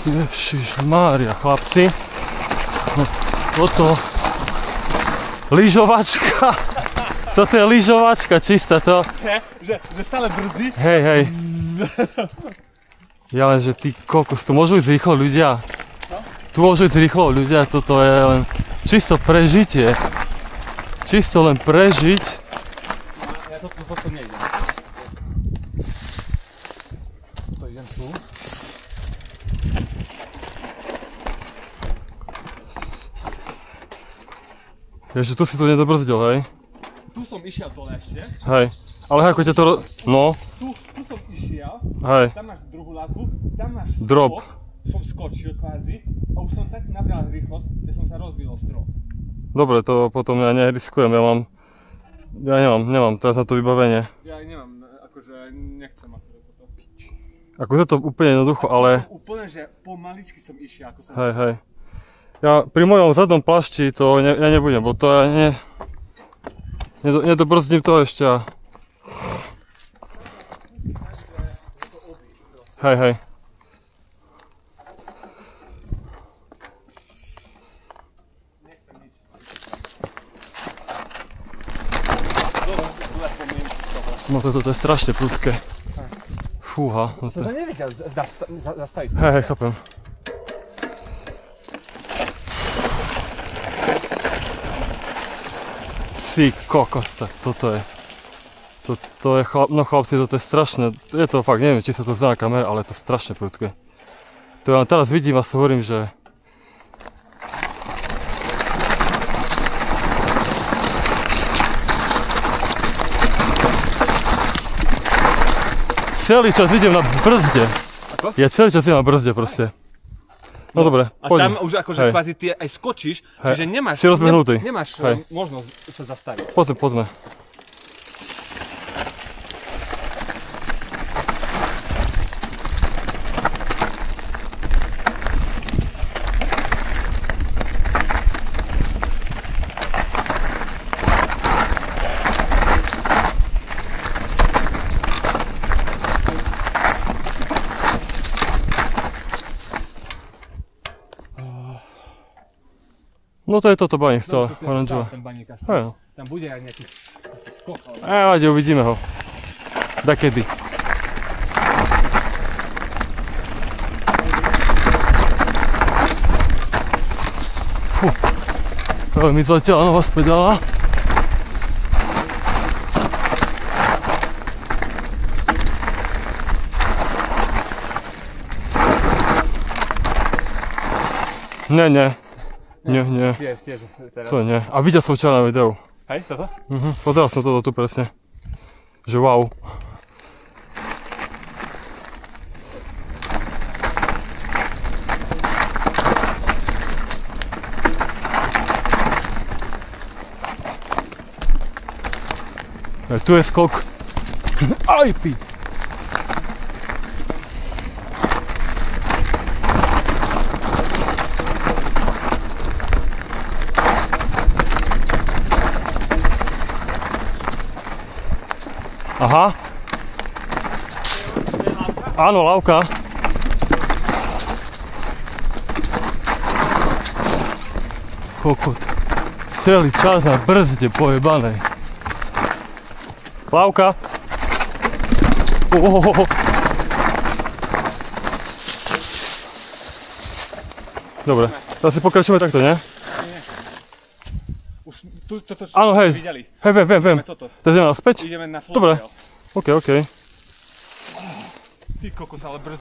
Ježišmária, chlapci. No, toto... lyžovačka. Toto je lyžovačka čistá, to... Že stále brzdí. Hej, hej. Ja len, že ty kokos, tu môžu ísť rýchlo ľudia. Tu môžu ísť rýchlo ľudia, toto je len čisto prežitie. Čisto len prežiť. Ja toto nejdem. To idem tu. Ježe, tu si to nedobrzdil, hej? Tu som išiel dole ešte. Hej. Ale ako ťa to no. Tu som išiel. Hej. Tam máš druhú lávku, tam máš skok. Drop. Som skočil kvázi a už som tak nabral rýchlosť, že som sa rozbil o strop. Dobre, to potom ja neriskujem, ja nemám teraz na to vybavenie. Ja nemám, akože nechcem akože toto. Akože to úplne jednoducho, ale... Úplne, že pomaličky som išiel, ako som... Hej, hej. Ja pri mojom zadnom plášti to ja nebudem, bo to ja nedobrzdím to ešte a... Hej, hej. No toto je strašne prudké. Fúha. No Som to nevedel zastaviť. Hej, hej, chápem. Si kokos, tak toto je. To je no chlapci, toto je strašné. Je to fakt, neviem, či sa to zdá na kamere, ale je to strašne prudké. To ja teraz vidím a si hovorím, že... Celý čas idem na brzde. Ako? Ja celý čas idem na brzde proste. No dobre, a poďme. tam už akože kvázi ty aj skočíš, čiže nemáš... Si rozbehnutý. Nemáš Hej. možnosť sa zastaviť. Poďme. No to je toto baník stále, oranžová. Hej. Tam bude aj nejaký skok. Ade, uvidíme ho. Dakedy. Fú. Mi zletela nová spedála. Nie. Tiež, teraz. To nie. A videl som včera na videu. Hej, toto? Pozeral som toto tu presne. Že wow. Tu je skok. Aj pi. Aha. Áno, lávka. Kokot. Celý čas na brzde pojebanej. Lávka. Dobre, teraz si pokračujeme takto, nie? Toto áno, hej. Videli. Hej, viem. Toto. To ideme naspäť? Ideme na floatrail. Dobre. OK. Ty kokos, ale